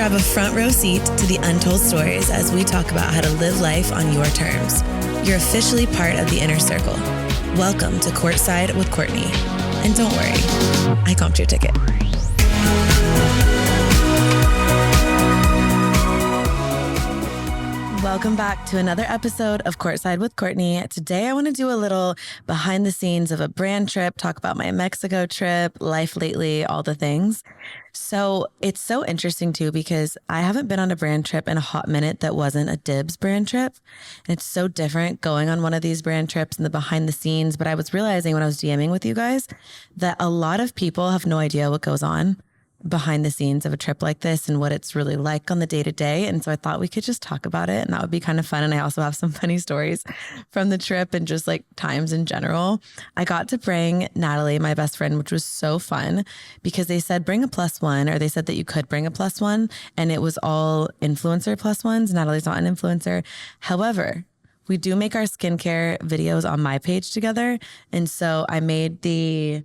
Grab a front row seat to the untold stories as we talk about how to live life on your terms. You're officially part of the inner circle. Welcome to Courtside with Courtney. And don't worry, I comped your ticket. Welcome back to another episode of Courtside with Courtney. Today, I want to do a little behind the scenes of a brand trip, talk about my Mexico trip, life lately, all the things. So it's so interesting too, because I haven't been on a brand trip in a hot minute that wasn't a Dibs brand trip. And it's so different going on one of these brand trips and the behind the scenes. But I was realizing when I was DMing with you guys that a lot of people have no idea what goes on behind the scenes of a trip like this and what it's really like on the day to day. And so I thought we could just talk about it, and that would be kind of fun. And I also have some funny stories from the trip and just like times in general. I got to bring Natalie, my best friend, which was so fun because they said bring a +1, or they said that you could bring a +1, and it was all influencer +1s. Natalie's not an influencer. However, we do make our skincare videos on my page together. And so I made the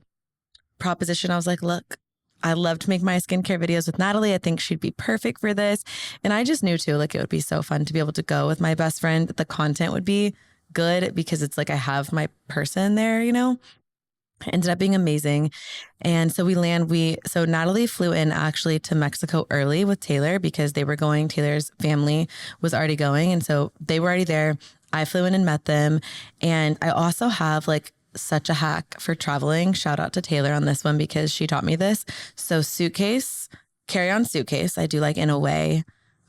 proposition. I was like, look, I love to make my skincare videos with Natalie. I think she'd be perfect for this. And I just knew too, like it would be so fun to be able to go with my best friend. The content would be good because it's like I have my person there, you know. It ended up being amazing. And so so Natalie flew in actually to Mexico early with Taylor because they were going, Taylor's family was already going. And so they were already there. I flew in and met them. And I also have like such a hack for traveling. Shout out to Taylor on this one because she taught me this. So carry-on suitcase. I do like in a way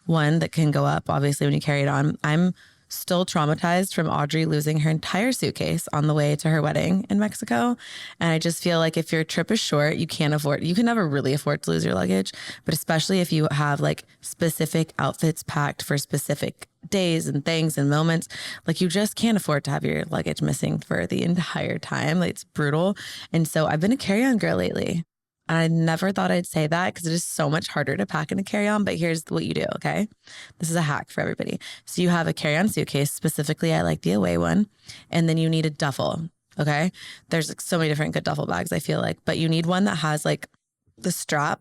one that can go up, obviously, when you carry it on. I'm still traumatized from Audrey losing her entire suitcase on the way to her wedding in Mexico. And I just feel like if your trip is short, you can never really afford to lose your luggage, but especially if you have like specific outfits packed for specific days and things and moments, like you just can't afford to have your luggage missing for the entire time. Like, it's brutal. And so I've been a carry-on girl lately. And I never thought I'd say that because it is so much harder to pack in a carry-on, but here's what you do, okay? This is a hack for everybody. So you have a carry-on suitcase, specifically I like the away one, and then you need a duffel, okay? There's like so many different good duffel bags, I feel like, but you need one that has like the strap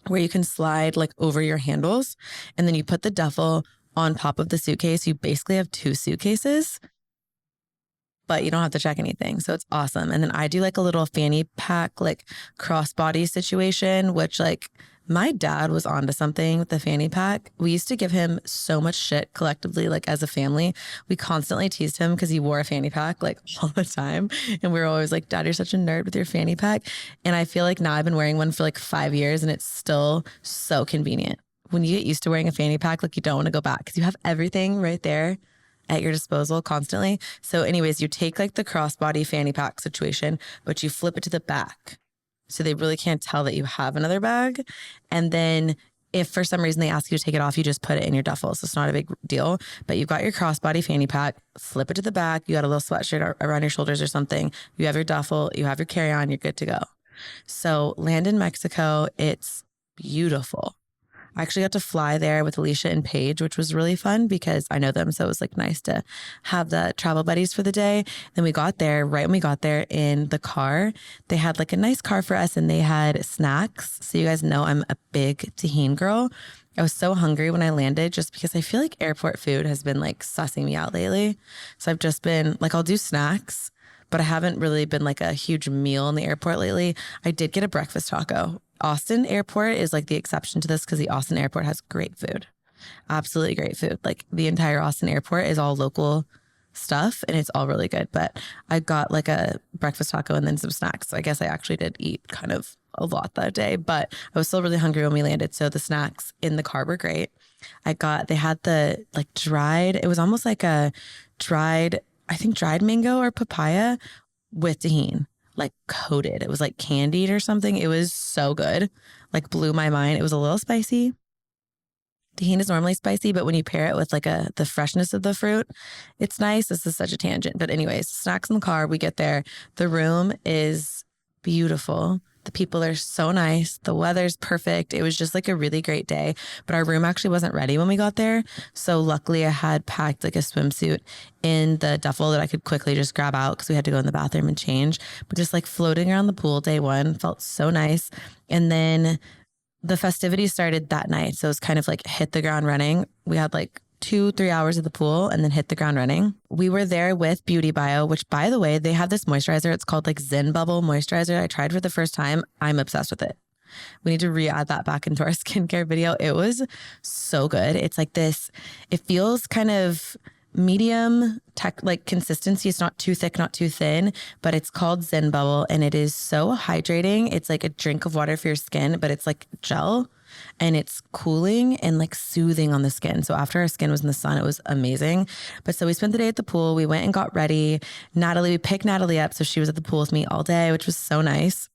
where you can slide like over your handles, and then you put the duffel on top of the suitcase. You basically have two suitcases, but you don't have to check anything. So it's awesome. And then I do like a little fanny pack, like crossbody situation, which like my dad was onto something with the fanny pack. We used to give him so much shit collectively, like as a family. We constantly teased him because he wore a fanny pack like all the time. And we were always like, Dad, you're such a nerd with your fanny pack. And I feel like now I've been wearing one for like 5 years and it's still so convenient. When you get used to wearing a fanny pack, like you don't want to go back because you have everything right there at your disposal constantly. So anyways, you take like the crossbody fanny pack situation, but you flip it to the back. So they really can't tell that you have another bag. And then if for some reason they ask you to take it off, you just put it in your duffel. So it's not a big deal, but you've got your crossbody fanny pack, flip it to the back. You got a little sweatshirt around your shoulders or something. You have your duffel, you have your carry-on, you're good to go. So land in Mexico, it's beautiful. I actually got to fly there with Alicia and Paige, which was really fun because I know them. So it was like nice to have the travel buddies for the day. Then we got there, right when we got there in the car, they had like a nice car for us and they had snacks. So you guys know I'm a big tahini girl. I was so hungry when I landed just because I feel like airport food has been like sussing me out lately. So I've just been like, I'll do snacks, but I haven't really been like a huge meal in the airport lately. I did get a breakfast taco. Austin Airport is like the exception to this because the Austin Airport has great food. Absolutely great food. Like the entire Austin Airport is all local stuff and it's all really good. But I got like a breakfast taco and then some snacks. So I guess I actually did eat kind of a lot that day, but I was still really hungry when we landed. So the snacks in the car were great. They had the like it was almost like a dried mango or papaya with tahini. Like coated. It was like candied or something. It was so good. Like blew my mind. It was a little spicy. Tahini is normally spicy, but when you pair it with like the freshness of the fruit, it's nice. This is such a tangent. But anyways, snacks in the car, we get there. The room is beautiful. The people are so nice. The weather's perfect. It was just like a really great day. But our room actually wasn't ready when we got there. So luckily I had packed like a swimsuit in the duffel that I could quickly just grab out because we had to go in the bathroom and change. But just like floating around the pool day one felt so nice. And then the festivities started that night. So it was kind of like hit the ground running. We had like 2-3 hours at the pool and then hit the ground running. We were there with BeautyBio, which by the way, they have this moisturizer. It's called like Zen Bubble moisturizer. I tried for the first time. I'm obsessed with it. We need to re-add that back into our skincare video. It was so good. It's like this, it feels kind of medium tech like consistency. It's not too thick, not too thin, but it's called Zen Bubble and it is so hydrating. It's like a drink of water for your skin, but it's like gel and it's cooling and like soothing on the skin. So after our skin was in the sun, it was amazing. But so we spent the day at the pool. We went and got ready. We picked Natalie up. So she was at the pool with me all day, which was so nice.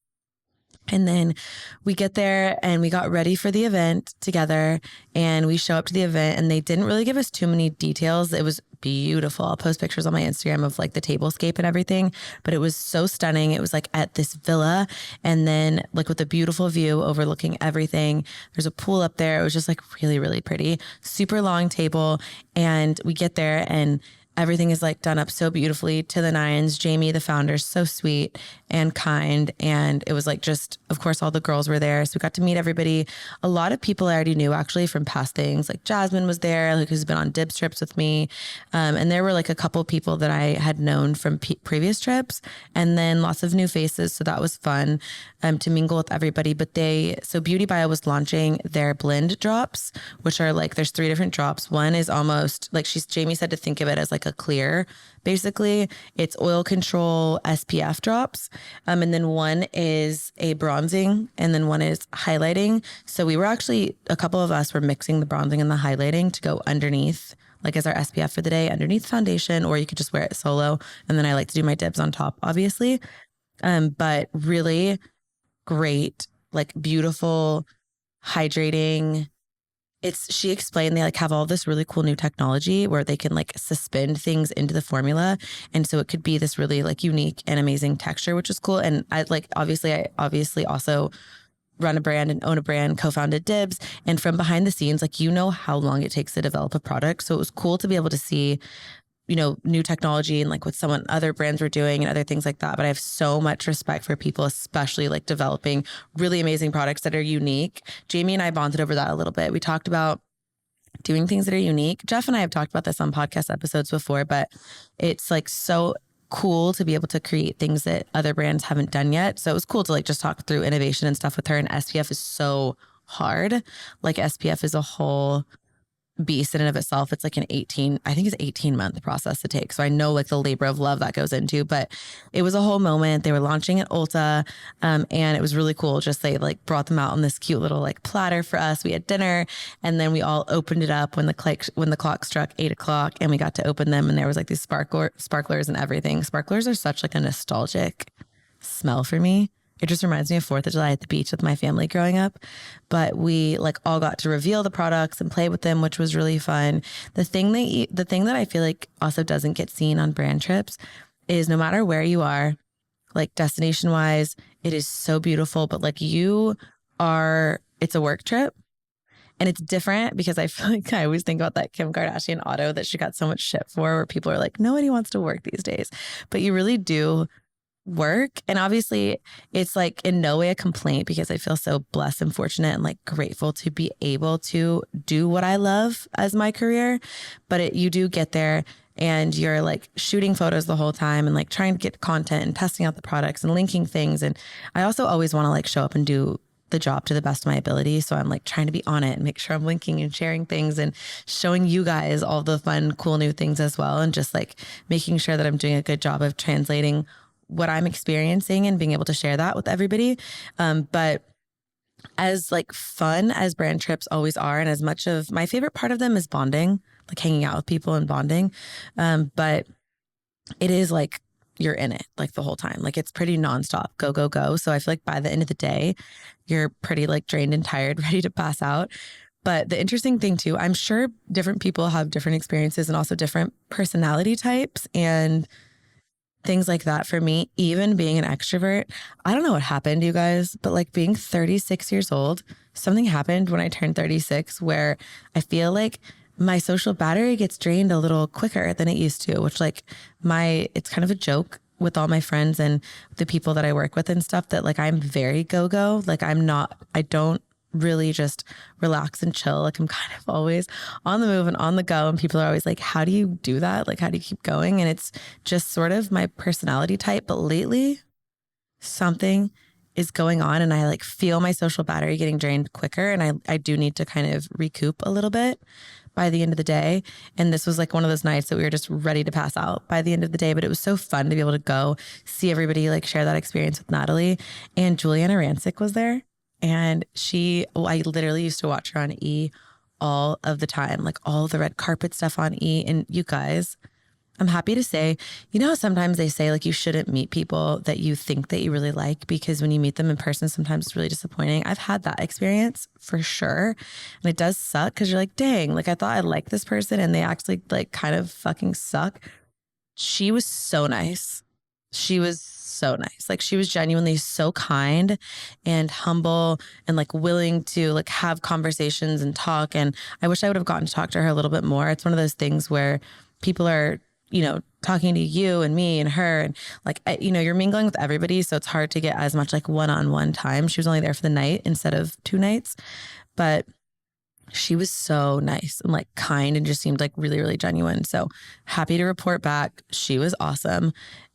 And then we get there and we got ready for the event together and we show up to the event and they didn't really give us too many details. It was beautiful. I'll post pictures on my Instagram of like the tablescape and everything, but it was so stunning. It was like at this villa and then like with a beautiful view overlooking everything. There's a pool up there. It was just like really, really pretty, super long table. And we get there and everything is like done up so beautifully to the nines. Jamie, the founder, is so sweet and kind. And it was like just, of course, all the girls were there. So we got to meet everybody. A lot of people I already knew actually from past things. Like Jasmine was there, like who's been on dibs trips with me. And there were like a couple people that I had known from previous trips and then lots of new faces. So that was fun to mingle with everybody. But so BeautyBio was launching their blend drops, which are like, there's 3 different drops. One is almost like Jamie said to think of it as like a clear. Basically, it's oil control SPF drops. And then one is a bronzing and then one is highlighting. So we were actually, a couple of us were mixing the bronzing and the highlighting to go underneath, like as our SPF for the day, underneath foundation, or you could just wear it solo. And then I like to do my dibs on top, obviously. But really great, like beautiful, hydrating. She explained they like have all this really cool new technology where they can like suspend things into the formula. And so it could be this really like unique and amazing texture, which is cool. And I obviously also run a brand and own a brand, co-founded Dibs. And from behind the scenes, like, you know how long it takes to develop a product. So it was cool to be able to see, you know, new technology and like what other brands were doing and other things like that. But I have so much respect for people, especially like developing really amazing products that are unique. Jamie and I bonded over that a little bit. We talked about doing things that are unique. Jeff and I have talked about this on podcast episodes before, but it's like so cool to be able to create things that other brands haven't done yet. So it was cool to like just talk through innovation and stuff with her. And SPF is so hard. Like SPF is a whole beast in and of itself. It's like I think it's 18-month process to take. So I know like the labor of love that goes into, but it was a whole moment. They were launching at Ulta and it was really cool. Just they like brought them out on this cute little like platter for us. We had dinner and then we all opened it up when the clock struck 8:00 and we got to open them and there was like these sparklers and everything. Sparklers are such like a nostalgic smell for me. It just reminds me of 4th of July at the beach with my family growing up. But we like all got to reveal the products and play with them, which was really fun. The thing that I feel like also doesn't get seen on brand trips is no matter where you are, like destination wise, it is so beautiful. But like it's a work trip. And it's different because I feel like I always think about that Kim Kardashian auto that she got so much shit for, where people are like, nobody wants to work these days. But you really do work. And obviously it's like in no way a complaint because I feel so blessed and fortunate and like grateful to be able to do what I love as my career. But you do get there and you're like shooting photos the whole time and like trying to get content and testing out the products and linking things. And I also always want to like show up and do the job to the best of my ability. So I'm like trying to be on it and make sure I'm linking and sharing things and showing you guys all the fun, cool new things as well. And just like making sure that I'm doing a good job of translating what I'm experiencing and being able to share that with everybody. But as like fun as brand trips always are, and as much of my favorite part of them is bonding, like hanging out with people and bonding. But it is like you're in it like the whole time. Like it's pretty nonstop, go, go, go. So I feel like by the end of the day, you're pretty like drained and tired, ready to pass out. But the interesting thing too, I'm sure different people have different experiences and also different personality types and things like that. For me, even being an extrovert, I don't know what happened, you guys, but like being 36 years old, something happened when I turned 36 where I feel like my social battery gets drained a little quicker than it used to, which like it's kind of a joke with all my friends and the people that I work with and stuff that like I'm very go-go. Like I don't really just relax and chill. Like I'm kind of always on the move and on the go. And people are always like, how do you do that? Like, how do you keep going? And it's just sort of my personality type. But lately, something is going on and I like feel my social battery getting drained quicker. And I do need to kind of recoup a little bit by the end of the day. And this was like one of those nights that we were just ready to pass out by the end of the day. But it was so fun to be able to go see everybody like share that experience with Natalie. And Juliana Rancic was there. And I literally used to watch her on E all of the time, like all the red carpet stuff on E. And you guys, I'm happy to say, you know how sometimes they say like you shouldn't meet people that you think that you really like because when you meet them in person, sometimes it's really disappointing. I've had that experience for sure. And it does suck because you're like, dang, like I thought I liked this person and they actually like kind of fucking suck. She was so nice. She was so nice. Like she was genuinely so kind and humble and like willing to like have conversations and talk. And I wish I would have gotten to talk to her a little bit more. It's one of those things where people are, you know, talking to you and me and her and like, you know, you're mingling with everybody. So it's hard to get as much like one-on-one time. She was only there for the night instead of 2 nights, but she was so nice and like kind and just seemed like really, really genuine. So happy to report back. She was awesome.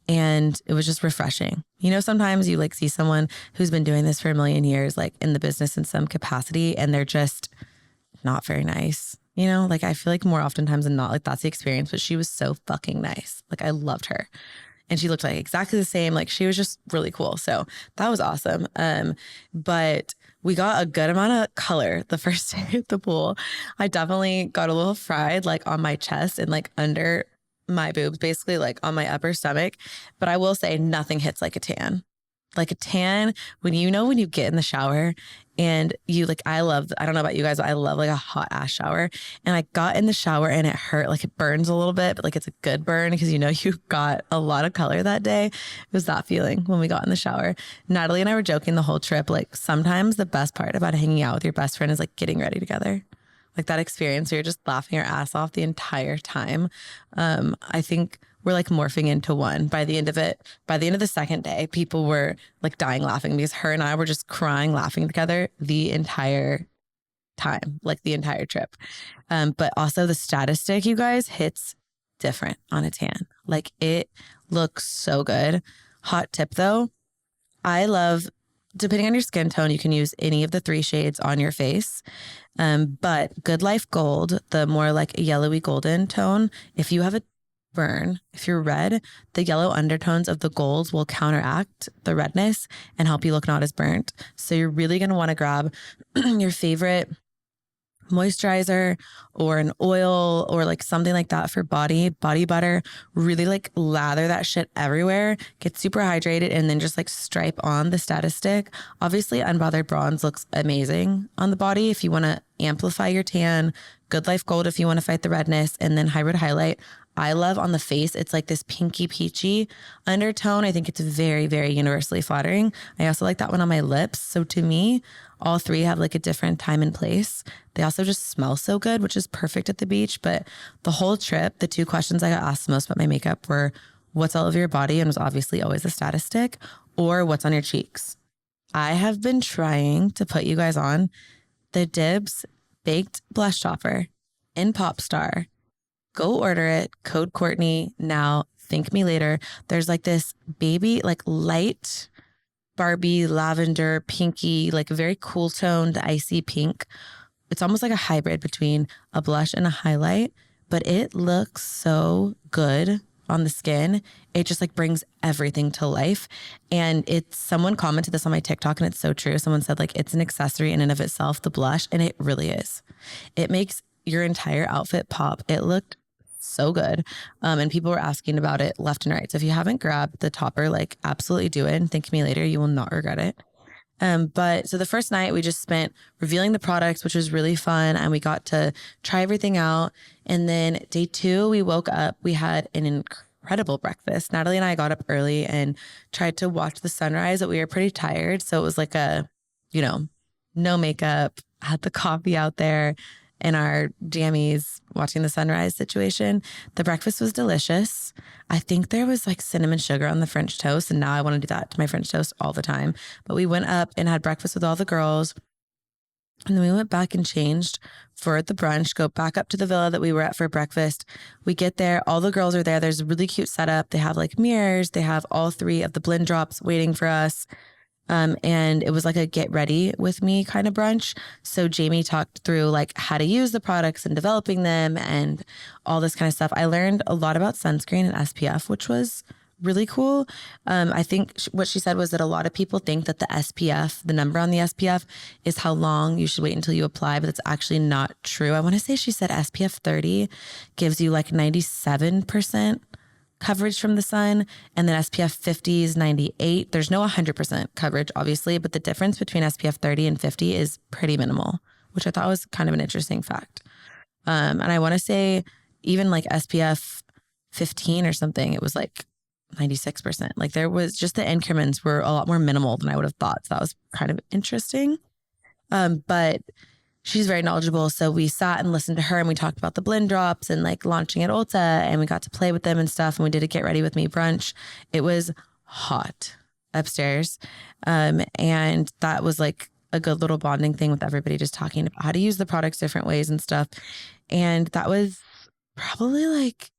And it was just refreshing. You know, sometimes you like see someone who's been doing this for a million years, like in the business in some capacity, and they're just not very nice. You know, like I feel like more oftentimes than not, like that's the experience, but she was so fucking nice. Like I loved her. And she looked like exactly the same. Like she was just really cool. So that was awesome. But we got a good amount of color the first day at the pool. I definitely got a little fried like on my chest and like under my boobs, basically like on my upper stomach. But I will say nothing hits like a tan. Like a tan, when you get in the shower and you like, I don't know about you guys, but I love like a hot ass shower. And I got in the shower and it hurt, like it burns a little bit, but like it's a good burn because you know you got a lot of color that day. It was that feeling when we got in the shower. Natalie and I were joking the whole trip, like sometimes the best part about hanging out with your best friend is like getting ready together. Like that experience where you're just laughing your ass off the entire time. I think we're like morphing into one by the end of it. By the end of the second day, people were like dying laughing because her and I were just crying, laughing together the entire time, like the entire trip. But also the status stick, you guys, hits different on a tan. Like it looks so good. Hot tip though, I love, depending on your skin tone, you can use any of the 3 shades on your face. But Good Life Gold, the more like yellowy golden tone, if you have a burn, if you're red, the yellow undertones of the golds will counteract the redness and help you look not as burnt. So you're really going to want to grab your favorite moisturizer or an oil or like something like that for body butter, really like lather that shit everywhere, get super hydrated, and then just like stripe on the status stick. Obviously unbothered bronze looks amazing on the body if you want to amplify your tan. Good Life Gold if you want to fight the redness, and then Hybrid Highlight I love on the face. It's like this pinky peachy undertone. I think it's very, very universally flattering. I also like that one on my lips. So to me, all 3 have like a different time and place. They also just smell so good, which is perfect at the beach. But the whole trip, the 2 questions I got asked the most about my makeup were what's all over your body, and was obviously always the status stick, or what's on your cheeks. I have been trying to put you guys on the Dibs Baked Blush Topper in Popstar. Go order it. Code Courtney now. Thank me later. There's like this baby, like light Barbie lavender, pinky, like very cool toned, icy pink. It's almost like a hybrid between a blush and a highlight, but it looks so good on the skin. It just like brings everything to life. And it's, someone commented this on my TikTok and it's so true. Someone said like it's an accessory in and of itself, the blush, and it really is. It makes your entire outfit pop. It looked so good. And people were asking about it left and right. So if you haven't grabbed the topper, like absolutely do it and thank me later. You will not regret it. But so the first night we just spent revealing the products, which was really fun. And we got to try everything out. And then day 2, we woke up, we had an incredible breakfast. Natalie and I got up early and tried to watch the sunrise, but we were pretty tired. So it was like a, you know, no makeup, had the coffee out there in our jammies watching the sunrise situation. The breakfast was delicious. I think there was like cinnamon sugar on the French toast, and now I want to do that to my French toast all the time. But we went up and had breakfast with all the girls. And then we went back and changed for the brunch, go back up to the villa that we were at for breakfast. We get there, all the girls are there. There's a really cute setup. They have like mirrors, they have all three of the blend drops waiting for us. And it was like a get ready with me kind of brunch. So Jamie talked through like how to use the products and developing them and all this kind of stuff. I learned a lot about sunscreen and SPF, which was really cool. I think what she said was that a lot of people think that the SPF, the number on the SPF, is how long you should wait until you apply, but that's actually not true. I want to say she said SPF 30 gives you like 97% coverage from the sun, and then SPF 50 is 98. There's no 100% coverage, obviously, but the difference between SPF 30 and 50 is pretty minimal, which I thought was kind of an interesting fact. And I want to say even like SPF 15 or something, it was like 96%. Like there was just the increments were a lot more minimal than I would have thought. So that was kind of interesting. But she's very knowledgeable. So we sat and listened to her and we talked about the blend drops and like launching at Ulta, and we got to play with them and stuff. And we did a get ready with me brunch. It was hot upstairs. And that was like a good little bonding thing with everybody, just talking about how to use the products different ways and stuff. And that was probably like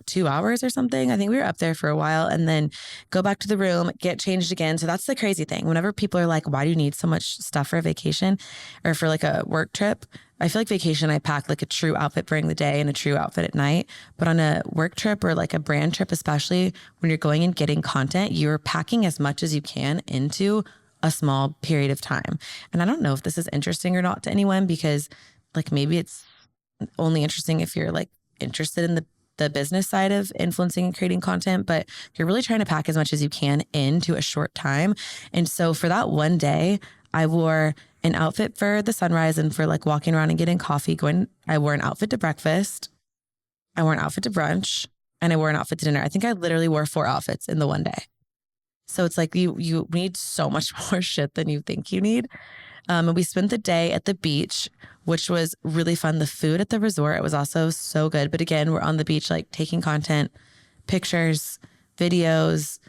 2 hours or something. I think we were up there for a while, and then go back to the room, get changed again. So that's the crazy thing. Whenever people are like, why do you need so much stuff for a vacation or for like a work trip? I feel like vacation, I pack like a true outfit during the day and a true outfit at night. But on a work trip or like a brand trip, especially when you're going and getting content, you're packing as much as you can into a small period of time. And I don't know if this is interesting or not to anyone, because like maybe it's only interesting if you're like interested in the business side of influencing and creating content, but you're really trying to pack as much as you can into a short time. And so for that one day, I wore an outfit for the sunrise and for like walking around and getting coffee. I wore an outfit to breakfast, I wore an outfit to brunch, and I wore an outfit to dinner. I think I literally wore 4 outfits in the one day. So it's like you need so much more shit than you think you need. And we spent the day at the beach, which was really fun. The food at the resort, it was also so good. But again, we're on the beach, like taking content, pictures, videos,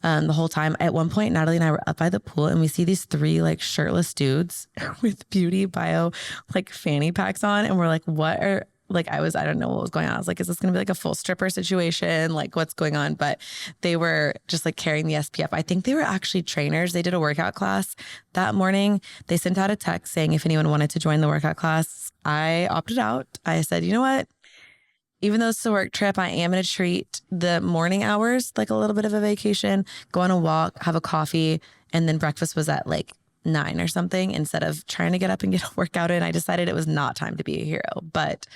the whole time. At one point, Natalie and I were up by the pool and we see these 3 like shirtless dudes with BeautyBio like fanny packs on. And we're like, what are, like, I don't know what was going on. I was like, is this going to be like a full stripper situation? Like, what's going on? But they were just like carrying the SPF. I think they were actually trainers. They did a workout class that morning. They sent out a text saying if anyone wanted to join the workout class. I opted out. I said, you know what? Even though it's a work trip, I am going to treat the morning hours like a little bit of a vacation, go on a walk, have a coffee, and then breakfast was at like 9 or something. Instead of trying to get up and get a workout in, I decided it was not time to be a hero. But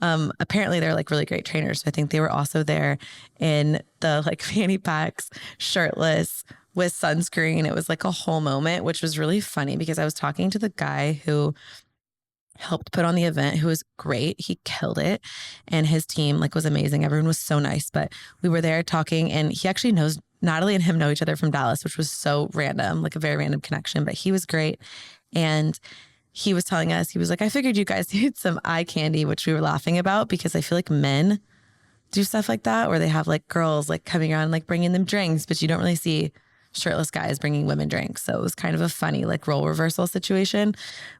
apparently they're like really great trainers. So I think they were also there in the like fanny packs, shirtless with sunscreen. It was like a whole moment, which was really funny because I was talking to the guy who helped put on the event, who was great. He killed it. And his team like was amazing. Everyone was so nice. But we were there talking, and he actually knows, Natalie and him know each other from Dallas, which was so random, like a very random connection, but he was great. And he was telling us, he was like, I figured you guys need some eye candy, which we were laughing about because I feel like men do stuff like that, where they have like girls like coming around, like bringing them drinks, but you don't really see shirtless guys bringing women drinks. So it was kind of a funny like role reversal situation.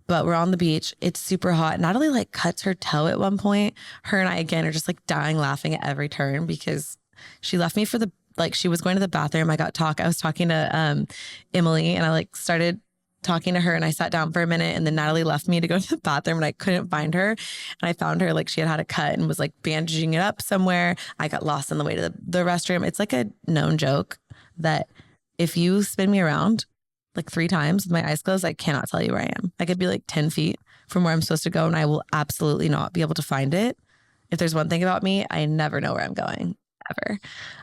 But we're on the beach. It's super hot. Natalie like cuts her toe at one point. Her and I again are just like dying laughing at every turn because she left me for the, like she was going to the bathroom. I was talking to Emily, and I like started talking to her, and I sat down for a minute, and then Natalie left me to go to the bathroom, and I couldn't find her. And I found her, like she had a cut and was like bandaging it up somewhere. I got lost on the way to the restroom. It's like a known joke that if you spin me around like 3 times with my eyes closed, I cannot tell you where I am. I could be like 10 feet from where I'm supposed to go, and I will absolutely not be able to find it. If there's one thing about me, I never know where I'm going, ever.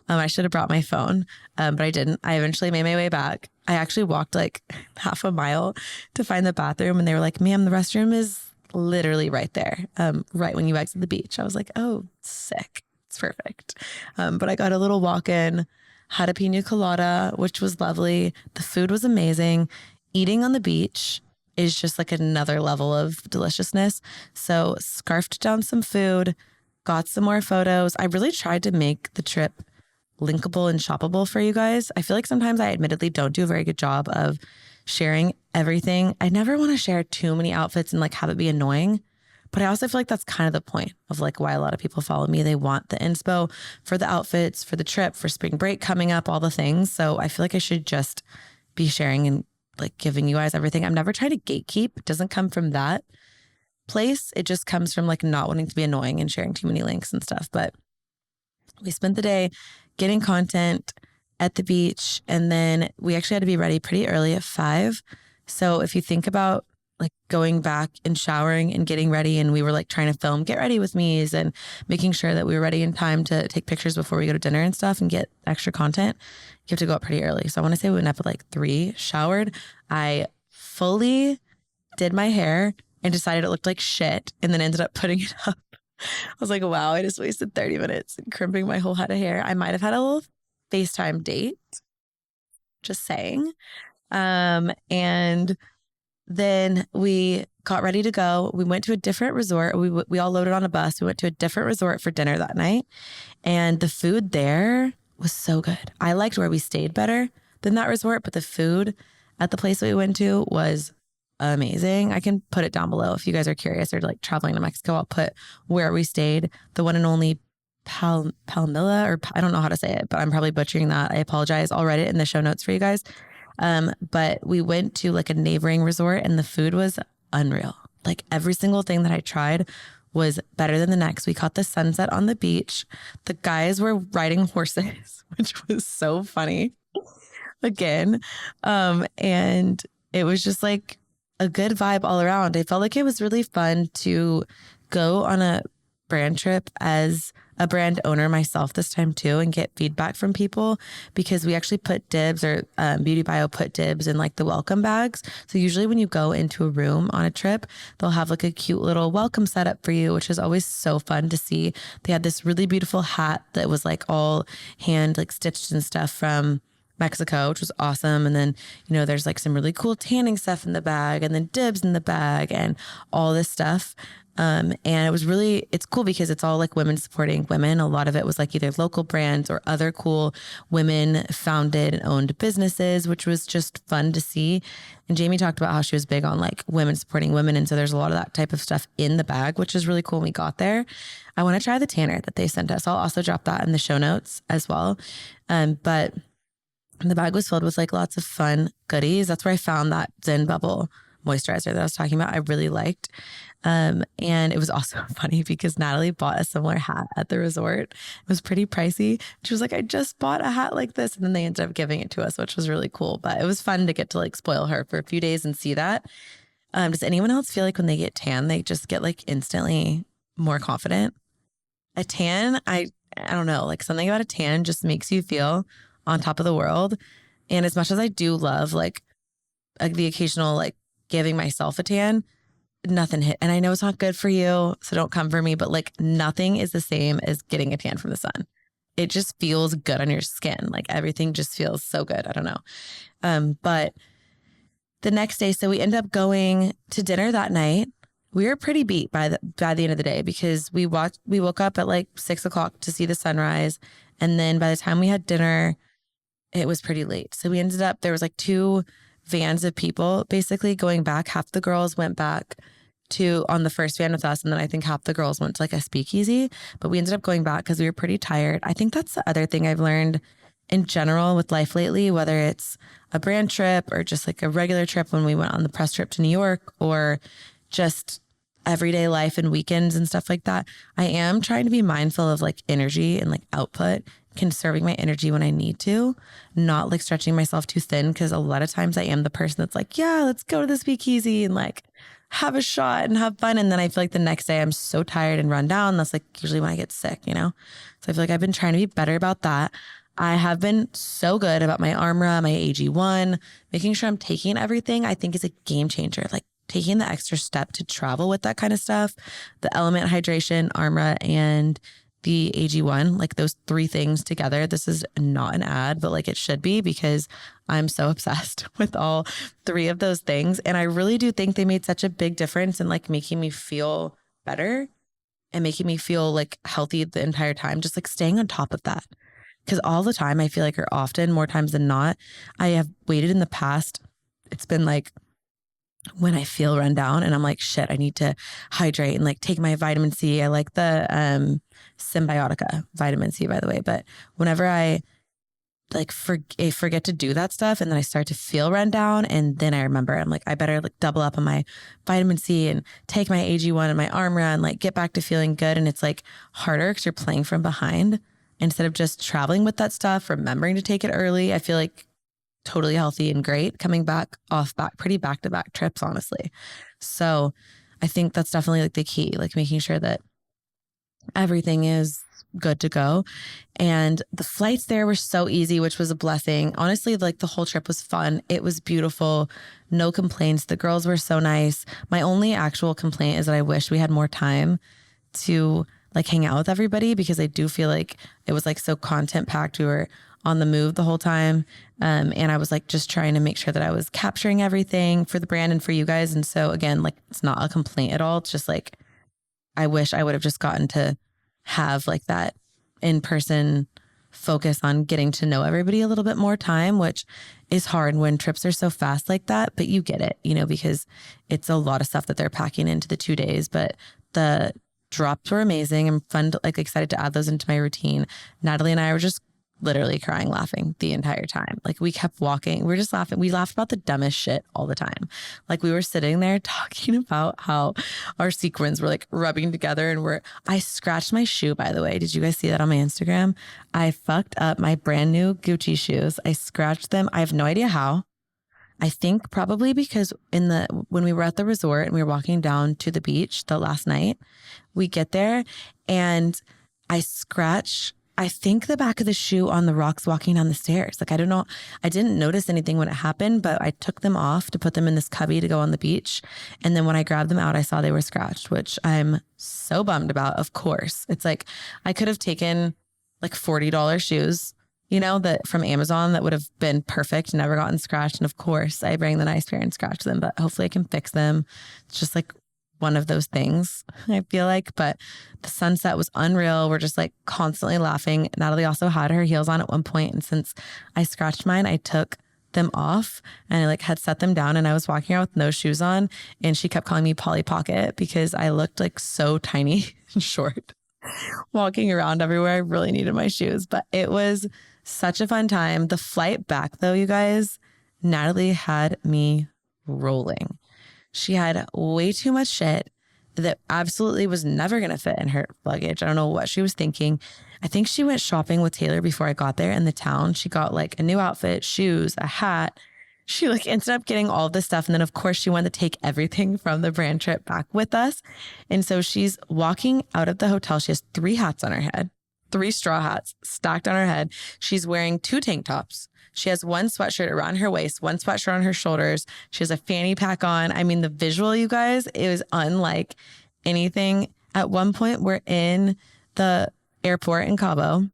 I should have brought my phone, but I didn't. I eventually made my way back. I actually walked like half a mile to find the bathroom, and they were like, ma'am, the restroom is literally right there, right when you exit the beach. I was like, oh, sick. It's perfect. But I got a little walk in, had a pina colada, which was lovely. The food was amazing. Eating on the beach is just like another level of deliciousness. So scarfed down some food, got some more photos. I really tried to make the trip linkable and shoppable for you guys. I feel like sometimes I admittedly don't do a very good job of sharing everything. I never want to share too many outfits and like have it be annoying. But I also feel like that's kind of the point of like why a lot of people follow me. They want the inspo for the outfits, for the trip, for spring break coming up, all the things. So I feel like I should just be sharing and like giving you guys everything. I'm never trying to gatekeep. It doesn't come from that place. It just comes from like not wanting to be annoying and sharing too many links and stuff. But we spent the day getting content at the beach. And then we actually had to be ready pretty early at 5. So if you think about like going back and showering and getting ready, and we were like trying to film get ready with me's and making sure that we were ready in time to take pictures before we go to dinner and stuff and get extra content, you have to go up pretty early. So I want to say we went up at like 3, showered. I fully did my hair and decided it looked like shit and then ended up putting it up. I was like, wow, I just wasted 30 minutes crimping my whole head of hair. I might have had a little FaceTime date, just saying. And then we got ready to go. We went to a different resort. We all loaded on a bus. We went to a different resort for dinner that night. And the food there was so good. I liked where we stayed better than that resort, but the food at the place that we went to was amazing. I can put it down below if you guys are curious or like traveling to Mexico. I'll put where we stayed, the one and only Palmilla, or I don't know how to say it, but I'm probably butchering that. I apologize. I'll write it in the show notes for you guys. But we went to like a neighboring resort and the food was unreal. Like every single thing that I tried was better than the next. We caught the sunset on the beach. The guys were riding horses, which was so funny again. And it was just like a good vibe all around. I felt like it was really fun to go on a brand trip as a brand owner myself this time too and get feedback from people, because we actually put dibs, or BeautyBio put dibs in like the welcome bags. So usually when you go into a room on a trip, they'll have like a cute little welcome setup for you, which is always so fun to see. They had this really beautiful hat that was like all hand like stitched and stuff from Mexico, which was awesome. And then, you know, there's like some really cool tanning stuff in the bag and then dibs in the bag and all this stuff. And it was really, it's cool because it's all like women supporting women. A lot of it was like either local brands or other cool women founded and owned businesses, which was just fun to see. And Jamie talked about how she was big on like women supporting women. And so there's a lot of that type of stuff in the bag, which is really cool when we got there. I want to try the tanner that they sent us. I'll also drop that in the show notes as well. But the bag was filled with like lots of fun goodies. That's where I found that Zen Bubble moisturizer that I was talking about. I really liked. And it was also funny because Natalie bought a similar hat at the resort. It was pretty pricey. She was like, I just bought a hat like this. And then they ended up giving it to us, which was really cool. But it was fun to get to like spoil her for a few days and see that. Does anyone else feel like when they get tan, they just get like instantly more confident? A tan, I don't know, like something about a tan just makes you feel on top of the world. And as much as I do love like the occasional like giving myself a tan, nothing hit. And I know it's not good for you, so don't come for me, but like nothing is the same as getting a tan from the sun. It just feels good on your skin. Like everything just feels so good. I don't know. But the next day, so we ended up going to dinner that night. We were pretty beat by the end of the day because we woke up at like 6 o'clock to see the sunrise. And then by the time we had dinner, it was pretty late. So we ended up, there was like 2 vans of people basically going back. Half the girls went back to on the first van with us, and then I think half the girls went to like a speakeasy, but we ended up going back because we were pretty tired. I think that's the other thing I've learned in general with life lately, whether it's a brand trip or just like a regular trip when we went on the press trip to New York, or just everyday life and weekends and stuff like that. I am trying to be mindful of like energy and like output, conserving my energy when I need to, not like stretching myself too thin. Cause a lot of times I am the person that's like, yeah, let's go to the speakeasy and like have a shot and have fun. And then I feel like the next day I'm so tired and run down. That's like usually when I get sick, you know? So I feel like I've been trying to be better about that. I have been so good about my Armra, my AG1, making sure I'm taking everything. I think is a game changer. Like taking the extra step to travel with that kind of stuff, the Element Hydration, Armra, and the AG1, like those 3 things together. This is not an ad, but like it should be, because I'm so obsessed with all 3 of those things. And I really do think they made such a big difference in like making me feel better and making me feel like healthy the entire time, just like staying on top of that. Because all the time I feel like, or often more times than not, I have waited in the past, it's been like when I feel run down and I'm like, shit, I need to hydrate and like take my vitamin C. I like the Symbiotica vitamin C, by the way. But whenever I like forget to do that stuff and then I start to feel run down, and then I remember I'm like, I better like double up on my vitamin C and take my AG1 and my Armra and like get back to feeling good. And it's like harder because you're playing from behind instead of just traveling with that stuff, remembering to take it early. I feel like totally healthy and great coming back pretty back-to-back trips, honestly. So I think that's definitely like the key, like making sure that everything is good to go. And the flights there were so easy, which was a blessing. Honestly, like the whole trip was fun. It was beautiful. No complaints. The girls were so nice. My only actual complaint is that I wish we had more time to like hang out with everybody, because I do feel like it was like so content packed. We were on the move the whole time. And I was like just trying to make sure that I was capturing everything for the brand and for you guys. And so again, like it's not a complaint at all. It's just like, I wish I would have just gotten to have like that in-person focus on getting to know everybody a little bit more time, which is hard when trips are so fast like that, but you get it, you know, because it's a lot of stuff that they're packing into the 2 days. But the drops were amazing. I'm like excited to add those into my routine. Natalie and I were just literally crying, laughing the entire time. Like we kept walking. We were just laughing. We laughed about the dumbest shit all the time. Like we were sitting there talking about how our sequins were like rubbing together, and I scratched my shoe, by the way. Did you guys see that on my Instagram? I fucked up my brand new Gucci shoes. I scratched them. I have no idea how. I think probably because when we were at the resort and we were walking down to the beach the last night, we get there and I think the back of the shoe on the rocks walking down the stairs. Like, I don't know. I didn't notice anything when it happened, but I took them off to put them in this cubby to go on the beach. And then when I grabbed them out, I saw they were scratched, which I'm so bummed about. Of course. It's like, I could have taken like $40 shoes, you know, that from Amazon that would have been perfect, never gotten scratched. And of course I bring the nice pair and scratch them, but hopefully I can fix them. It's just like one of those things, I feel like. But the sunset was unreal. We're just like constantly laughing. Natalie also had her heels on at one point, and since I scratched mine, I took them off and I like had set them down, and I was walking around with no shoes on, and she kept calling me Polly Pocket because I looked like so tiny and short walking around everywhere. I really needed my shoes, but it was such a fun time. The flight back though, you guys, Natalie had me rolling. She had way too much shit that absolutely was never going to fit in her luggage. I don't know what she was thinking. I think she went shopping with Taylor before I got there in the town. She got like a new outfit, shoes, a hat. She like ended up getting all this stuff. And then of course she wanted to take everything from the brand trip back with us. And so she's walking out of the hotel. She has 3 hats on her head, 3 straw hats stacked on her head. She's wearing 2 tank tops. She has 1 sweatshirt around her waist, 1 sweatshirt on her shoulders. She has a fanny pack on. I mean, the visual, you guys, it was unlike anything. At one point, we're in the airport in Cabo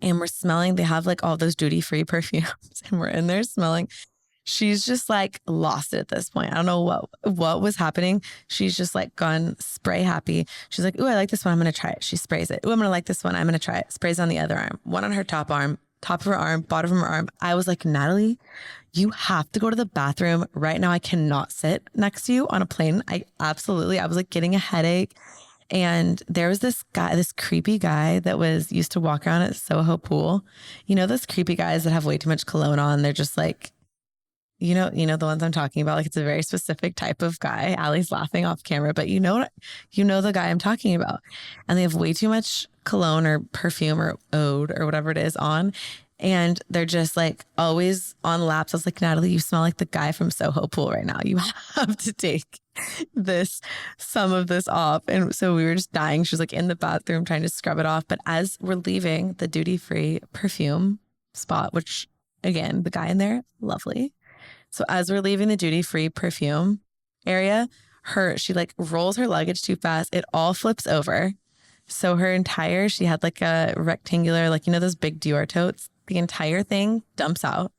and we're smelling, they have like all those duty-free perfumes and we're in there smelling. She's just like lost it at this point. I don't know what was happening. She's just like gone spray happy. She's like, ooh, I like this one. I'm going to try it. She sprays it. Ooh, I'm going to like this one. I'm going to try it. Sprays on the other arm. One on her top arm, top of her arm, bottom of her arm. I was like, Natalie, you have to go to the bathroom right now. I cannot sit next to you on a plane. I was like getting a headache. And there was this guy, this creepy guy that used to walk around at Soho Pool. You know, those creepy guys that have way too much cologne on. They're just like, you know, the ones I'm talking about. Like it's a very specific type of guy. Allie's laughing off camera, but you know the guy I'm talking about. And they have way too much cologne or perfume or ode or whatever it is on. And they're just like always on laps. I was like, Natalie, you smell like the guy from Soho Pool right now. You have to take some of this off. And so we were just dying. She was like in the bathroom trying to scrub it off. But as we're leaving the duty-free perfume spot, which again, the guy in there, lovely. So as we're leaving the duty-free perfume area, she like rolls her luggage too fast. It all flips over. So she had like a rectangular, like, you know, those big Dior totes. The entire thing dumps out.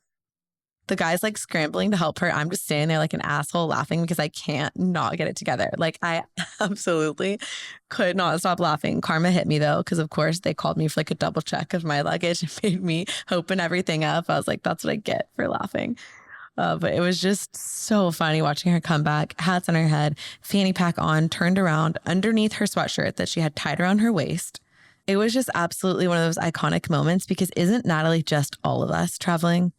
The guy's like scrambling to help her. I'm just standing there like an asshole laughing because I can't not get it together. Like I absolutely could not stop laughing. Karma hit me though, because of course they called me for like a double check of my luggage and made me open everything up. I was like, that's what I get for laughing. But it was just so funny watching her come back, hats on her head, fanny pack on, turned around underneath her sweatshirt that she had tied around her waist. It was just absolutely one of those iconic moments because isn't Natalie just all of us traveling?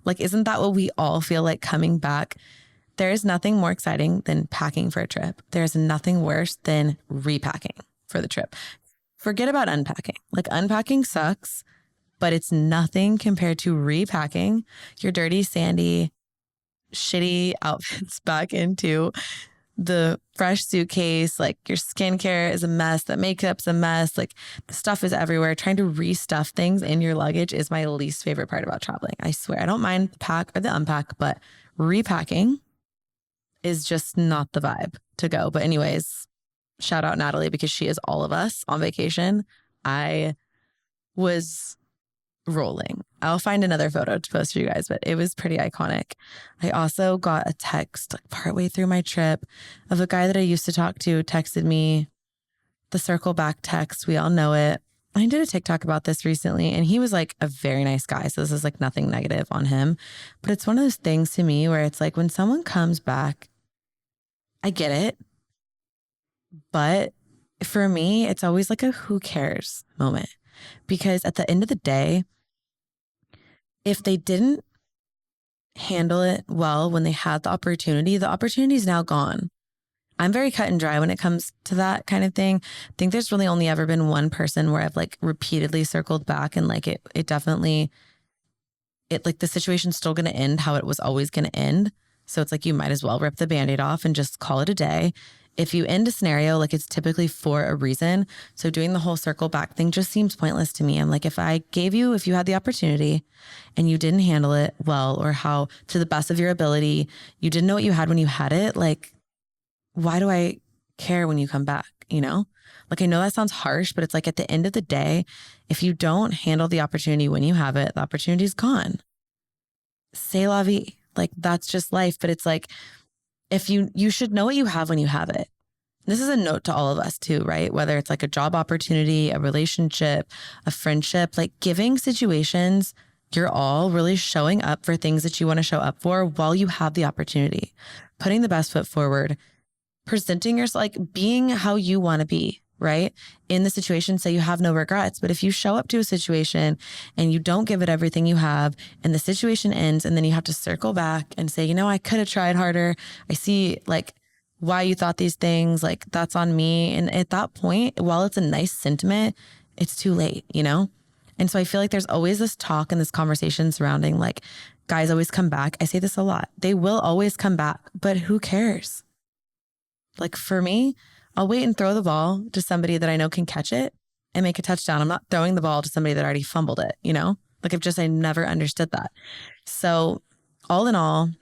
Like, isn't that what we all feel like coming back? There is nothing more exciting than packing for a trip. There's nothing worse than repacking for the trip. Forget about unpacking. Like, unpacking sucks, but it's nothing compared to repacking your dirty, sandy, shitty outfits back into the fresh suitcase. Like, your skincare is a mess, the makeup's a mess, like the stuff is everywhere. Trying to restuff things in your luggage is my least favorite part about traveling. I swear, I don't mind the pack or the unpack, but repacking is just not the vibe to go. But anyways, shout out Natalie because she is all of us on vacation. I was rolling. I'll find another photo to post for you guys, but it was pretty iconic. I also got a text like partway through my trip of a guy that I used to talk to texted me the circle back text. We all know it. I did a TikTok about this recently and he was like a very nice guy. So this is like nothing negative on him, but it's one of those things to me where it's like when someone comes back, I get it. But for me, it's always like a who cares moment because at the end of the day, if they didn't handle it well when they had the opportunity is now gone. I'm very cut and dry when it comes to that kind of thing. I think there's really only ever been one person where I've like repeatedly circled back and like it definitely, like the situation's still going to end how it was always going to end. So it's like you might as well rip the Band-Aid off and just call it a day. If you end a scenario, like it's typically for a reason. So doing the whole circle back thing just seems pointless to me. I'm like, if you had the opportunity and you didn't handle it well or how to the best of your ability, you didn't know what you had when you had it, like, why do I care when you come back? You know, like I know that sounds harsh, but it's like at the end of the day, if you don't handle the opportunity when you have it, the opportunity's gone. C'est la vie. Like that's just life. But it's like, if you should know what you have when you have it. This is a note to all of us too, right? Whether it's like a job opportunity, a relationship, a friendship, like giving situations your all, really showing up for things that you want to show up for while you have the opportunity, putting the best foot forward, presenting yourself, like being how you want to be, right? In the situation, so you have no regrets. But if you show up to a situation and you don't give it everything you have and the situation ends and then you have to circle back and say, you know, I could have tried harder. I see like why you thought these things, like that's on me. And at that point, while it's a nice sentiment, it's too late, you know? And so I feel like there's always this talk and this conversation surrounding like guys always come back. I say this a lot. They will always come back, but who cares? Like for me, I'll wait and throw the ball to somebody that I know can catch it and make a touchdown. I'm not throwing the ball to somebody that already fumbled it, you know? Like I never understood that. So all in all,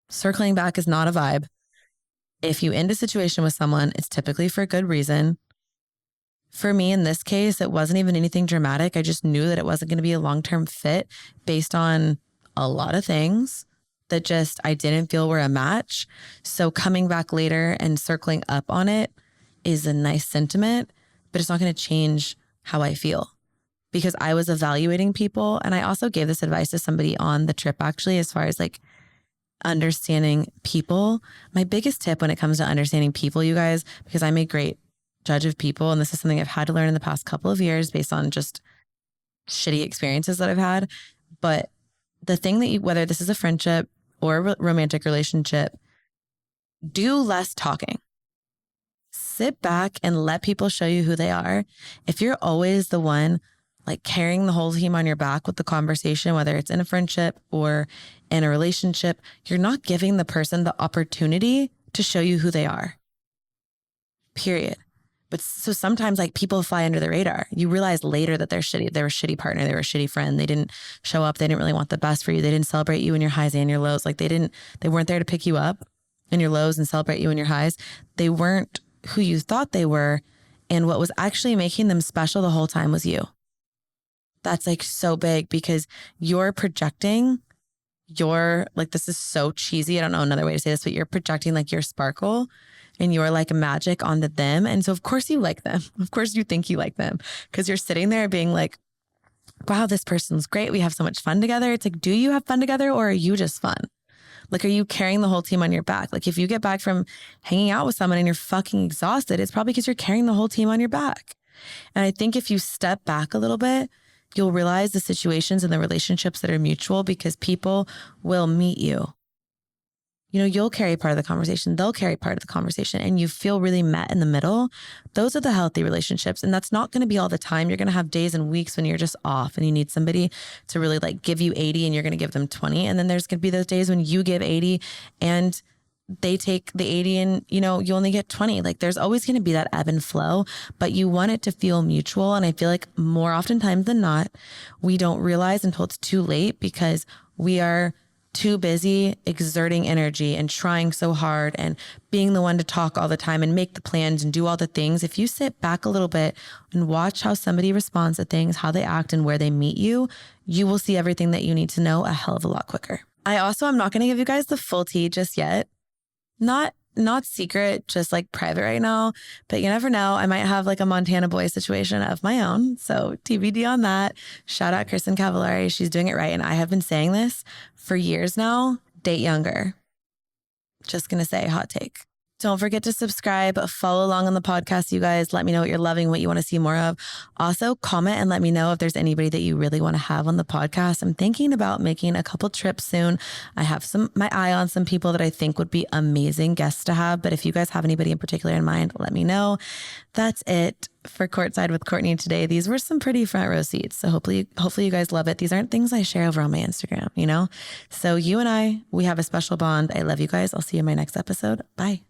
circling back is not a vibe. If you end a situation with someone, it's typically for a good reason. For me, in this case, it wasn't even anything dramatic. I just knew that it wasn't going to be a long-term fit based on a lot of things that just I didn't feel were a match. So coming back later and circling up on it is a nice sentiment, but it's not going to change how I feel because I was evaluating people. And I also gave this advice to somebody on the trip, actually, as far as like understanding people. My biggest tip when it comes to understanding people, you guys, because I'm a great judge of people, and this is something I've had to learn in the past couple of years based on just shitty experiences that I've had. But the thing that whether this is a friendship or a romantic relationship, do less talking. Sit back and let people show you who they are. If you're always the one like carrying the whole team on your back with the conversation, whether it's in a friendship or in a relationship, you're not giving the person the opportunity to show you who they are. Period. But so sometimes like people fly under the radar. You realize later that they're shitty. They were a shitty partner. They were a shitty friend. They didn't show up. They didn't really want the best for you. They didn't celebrate you in your highs and your lows. Like they weren't there to pick you up in your lows and celebrate you in your highs. They weren't who you thought they were. And what was actually making them special the whole time was you. That's like so big because you're projecting like, this is so cheesy. I don't know another way to say this, but you're projecting like your sparkle and you're like magic onto them. And so of course you like them. Of course you think you like them because you're sitting there being like, wow, this person's great. We have so much fun together. It's like, do you have fun together or are you just fun? Like, are you carrying the whole team on your back? Like, if you get back from hanging out with someone and you're fucking exhausted, it's probably because you're carrying the whole team on your back. And I think if you step back a little bit, you'll realize the situations and the relationships that are mutual, because people will meet you. You know, you'll carry part of the conversation, they'll carry part of the conversation, and you feel really met in the middle. Those are the healthy relationships. And that's not going to be all the time. You're going to have days and weeks when you're just off and you need somebody to really like give you 80 and you're going to give them 20. And then there's going to be those days when you give 80 and they take the 80 and, you know, you only get 20. Like, there's always going to be that ebb and flow, but you want it to feel mutual. And I feel like more oftentimes than not, we don't realize until it's too late, because we are too busy exerting energy and trying so hard and being the one to talk all the time and make the plans and do all the things. If you sit back a little bit and watch how somebody responds to things, how they act and where they meet you, you will see everything that you need to know a hell of a lot quicker. I'm not going to give you guys the full tea just yet. Not secret, just like private right now, but you never know. I might have like a Montana boy situation of my own. So TBD on that. Shout out Kristen Cavallari. She's doing it right. And I have been saying this for years now. Date younger. Just going to say hot take. Don't forget to subscribe, follow along on the podcast, you guys. Let me know what you're loving, what you want to see more of. Also, comment and let me know if there's anybody that you really want to have on the podcast. I'm thinking about making a couple trips soon. I have my eye on some people that I think would be amazing guests to have. But if you guys have anybody in particular in mind, let me know. That's it for Courtside with Courtney today. These were some pretty front row seats. So hopefully you guys love it. These aren't things I share over on my Instagram, you know? So you and we have a special bond. I love you guys. I'll see you in my next episode. Bye.